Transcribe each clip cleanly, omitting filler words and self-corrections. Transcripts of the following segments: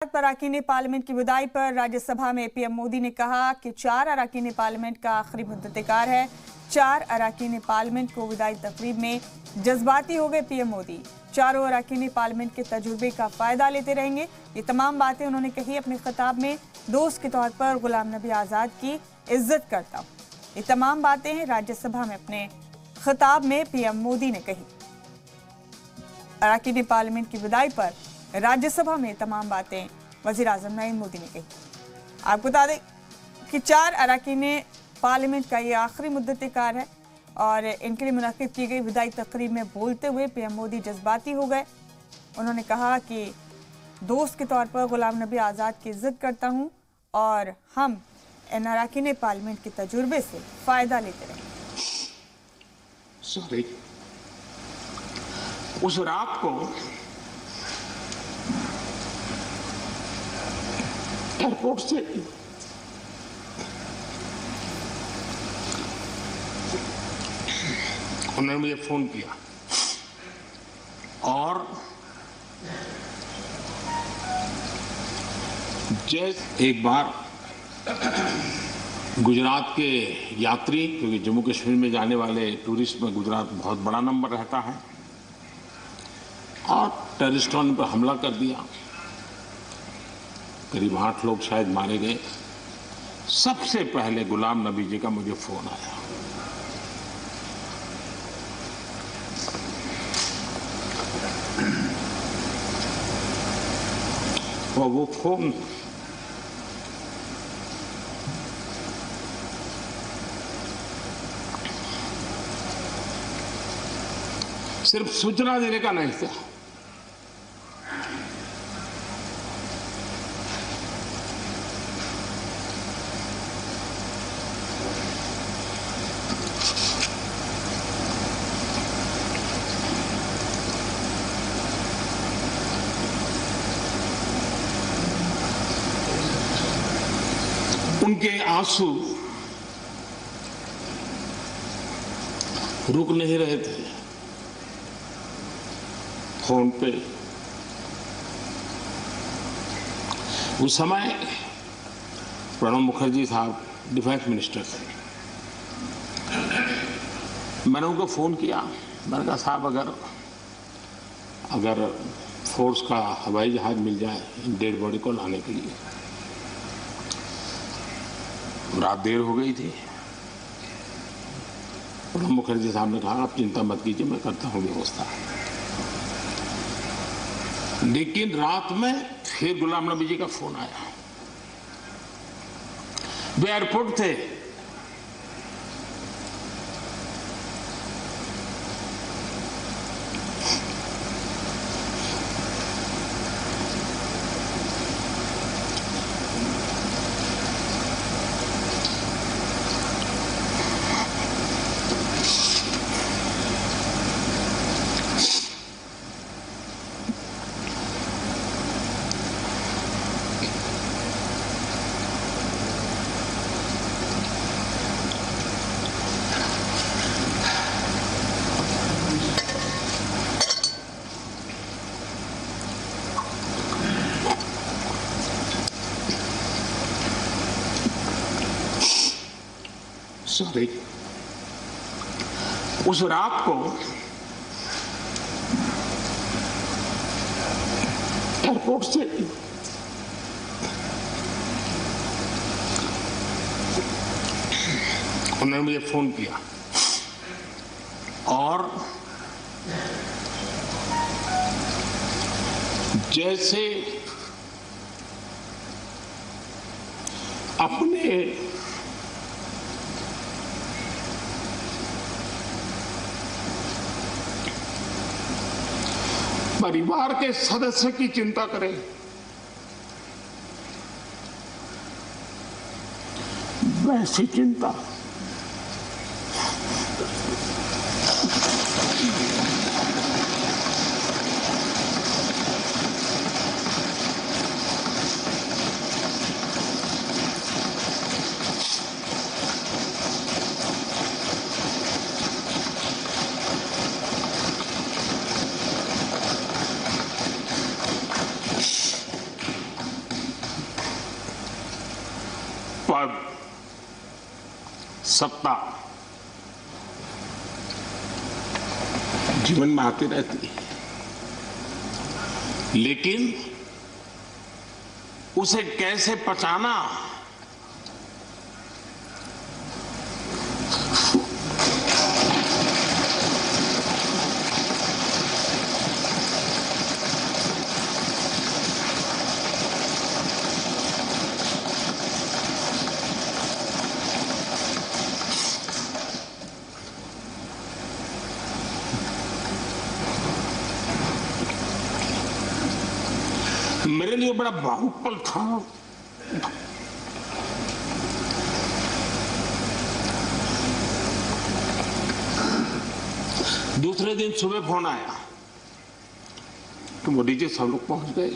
अरकान पार्लियामेंट की विदाई पर राज्यसभा में पीएम मोदी ने कहा कि 4 अरकान पार्लियामेंट का आखिरी मुद्दतेकार है। 4 अरकान पार्लियामेंट को विदाई तकरीब में जज्बाती हो गए पीएम मोदी। चारों अरकान पार्लियामेंट के तजुर्बे का फायदा लेते रहेंगे। ये तमाम बातें उन्होंने कही अपने खिताब में। दोस्त के तौर पर गुलाम नबी आजाद की इज्जत करता हूँ। ये तमाम बातें हैं राज्यसभा में अपने खिताब में पीएम मोदी ने कही। अरकान पार्लियामेंट की विदाई पर राज्यसभा में तमाम बातें वजीर आजम नरेंद्र मोदी ने कही। आपको बता दें कि 4 अरकान पार्लियामेंट का ये आखिरी मुद्दतेकार है और इनके लिए मुनक्किद की गई विदाई तकरीब में बोलते हुए पीएम मोदी जज्बाती हो गए। उन्होंने कहा कि दोस्त के तौर पर गुलाम नबी आज़ाद की इज्जत करता हूं और हम इन अरकान पार्लियामेंट के तजुर्बे से फायदा लेते रहेंगे। सॉरी, उस रात को एयरपोर्ट से उन्होंने मुझे फोन किया और जैसे एक बार गुजरात के यात्री, क्योंकि जम्मू कश्मीर में जाने वाले टूरिस्ट में गुजरात बहुत बड़ा नंबर रहता है, और टेररिस्टों ने पर हमला कर दिया। करीब 8 लोग शायद मारे गए। सबसे पहले गुलाम नबी जी का मुझे फोन आया। और वो फोन सिर्फ सूचना देने का नहीं था, उनके आंसू रुक नहीं रहे थे। फोन पे उस समय प्रणब मुखर्जी साहब डिफेंस मिनिस्टर थे। मैंने उनको फोन किया। मैंने कहा साहब, अगर फोर्स का हवाई जहाज मिल जाए डेड बॉडी को लाने के लिए। रात देर हो गई थी। प्रणब मुखर्जी साहब ने कहा आप चिंता मत कीजिए, मैं करता हूँ व्यवस्था। लेकिन रात में फिर गुलाम नबी जी का फोन आया। वे एयरपोर्ट थे। सॉरी, उस रात को एयरपोर्ट से उन्होंने मुझे फोन किया और जैसे अपने परिवार के सदस्य की चिंता करें, वैसी चिंता पद, सत्ता जीवन में आती रहती है, लेकिन उसे कैसे पचाना, मेरे लिए बड़ा भावुक पल था। दूसरे दिन सुबह फोन आया कि मोदी जी सब लोग पहुंच गए।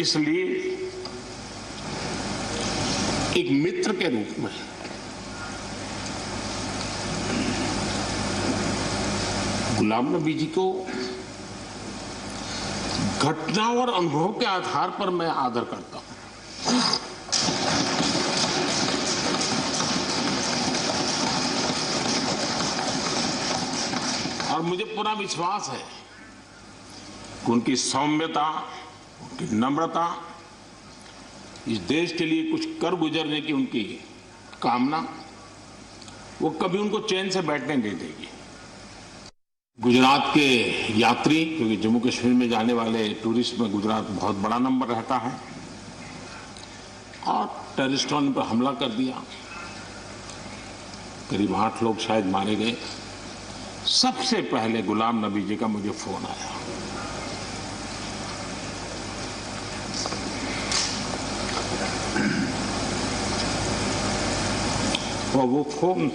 इसलिए एक मित्र के रूप में गुलाम नबी जी को घटना और अनुभव के आधार पर मैं आदर करता हूं। और मुझे पूरा विश्वास है कि उनकी सौम्यता, उनकी नम्रता, इस देश के लिए कुछ कर गुजरने की उनकी कामना, वो कभी उनको चैन से बैठने नहीं देगी। गुजरात के यात्री, क्योंकि जम्मू कश्मीर में जाने वाले टूरिस्ट में गुजरात बहुत बड़ा नंबर रहता है, और टेररिस्टों ने पर हमला कर दिया, करीब 8 लोग शायद मारे गए। सबसे पहले गुलाम नबी जी का मुझे फोन आया। और वो फोन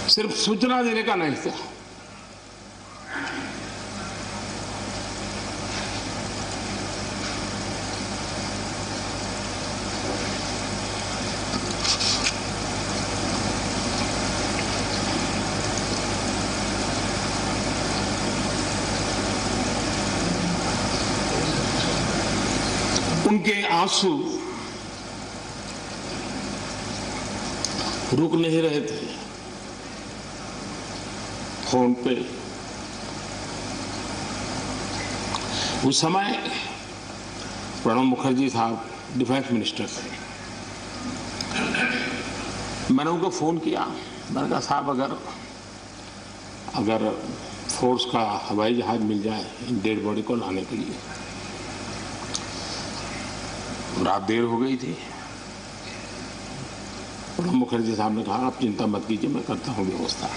सिर्फ सूचना देने का नहीं था, उनके आंसू रुक नहीं रहे थे। फोन पे उस समय प्रणब मुखर्जी साहब डिफेंस मिनिस्टर थे। मैंने उनको फोन किया, मैंने कहा साहब अगर फोर्स का हवाई जहाज मिल जाए इन डेड बॉडी को लाने के लिए। रात देर हो गई थी। प्रणब मुखर्जी साहब ने कहा आप चिंता मत कीजिए, मैं करता हूं व्यवस्था।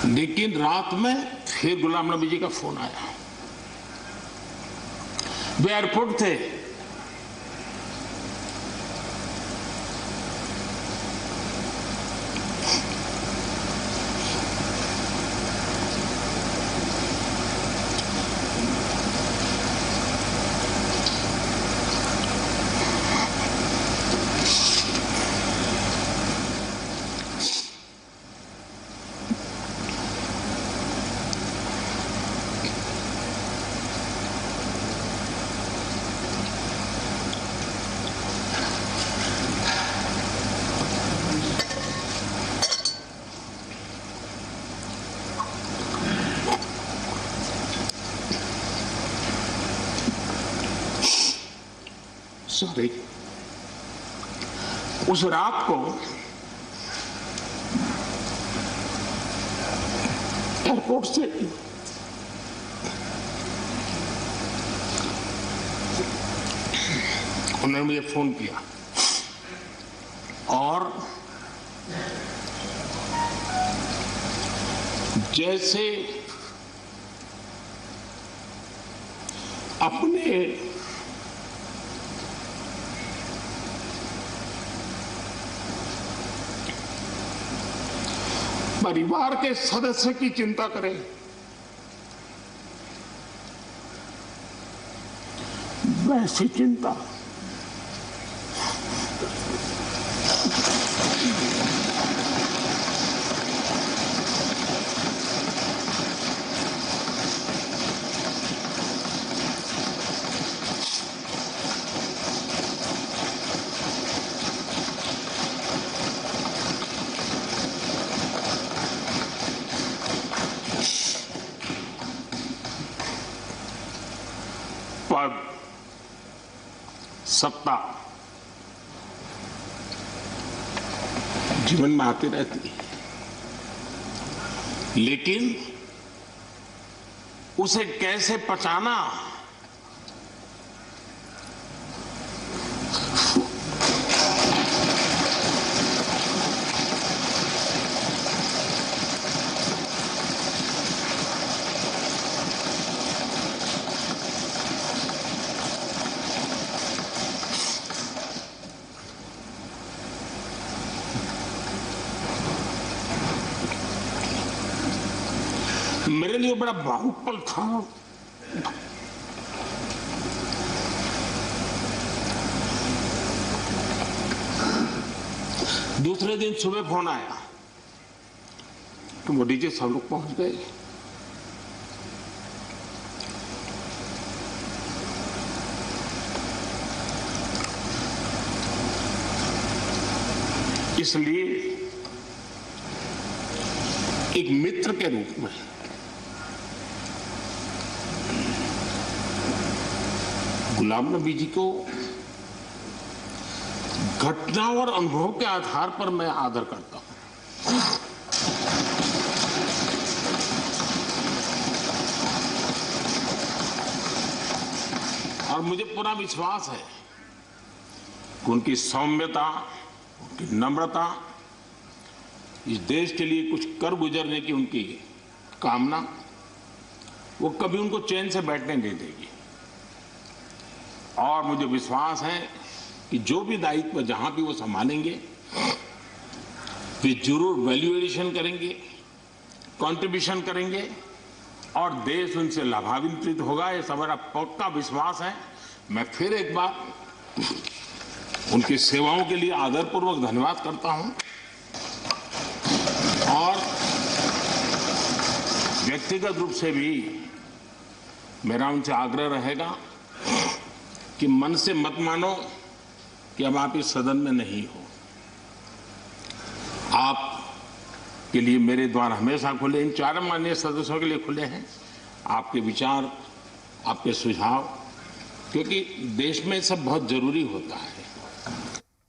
लेकिन रात में फिर गुलाम नबी जी का फोन आया। वे एयरपोर्ट थे, सॉरी, उस रात को एयरपोर्ट से उन्होंने मुझे फोन किया और जैसे अपने परिवार के सदस्य की चिंता करें, वैसी चिंता पद, सत्ता जीवन में आती रहती है, लेकिन उसे कैसे पचाना, मेरे लिए बड़ा भावुक पल था। दूसरे दिन सुबह फोन आया कि मोदी जी सब लोग पहुंच गए। इसलिए एक मित्र के रूप में गुलाम नबी जी को घटना और अनुभव के आधार पर मैं आदर करता हूं। और मुझे पूरा विश्वास है कि उनकी सौम्यता, उनकी नम्रता, इस देश के लिए कुछ कर गुजरने की उनकी कामना, वो कभी उनको चैन से बैठने नहीं देगी। और मुझे विश्वास है कि जो भी दायित्व जहां भी वो संभालेंगे, वे जरूर वैल्यू एडिशन करेंगे, कंट्रीब्यूशन करेंगे और देश उनसे लाभान्वित होगा। ये हमारा पक्का विश्वास है। मैं फिर एक बार उनकी सेवाओं के लिए आदरपूर्वक धन्यवाद करता हूं और व्यक्तिगत रूप से भी मेरा उनसे आग्रह रहेगा कि मन से मत मानो कि अब आप इस सदन में नहीं हो। आप के लिए मेरे द्वार हमेशा खुले, इन चारों माननीय सदस्यों के लिए खुले हैं। आपके विचार, आपके सुझाव, क्योंकि देश में सब बहुत जरूरी होता है।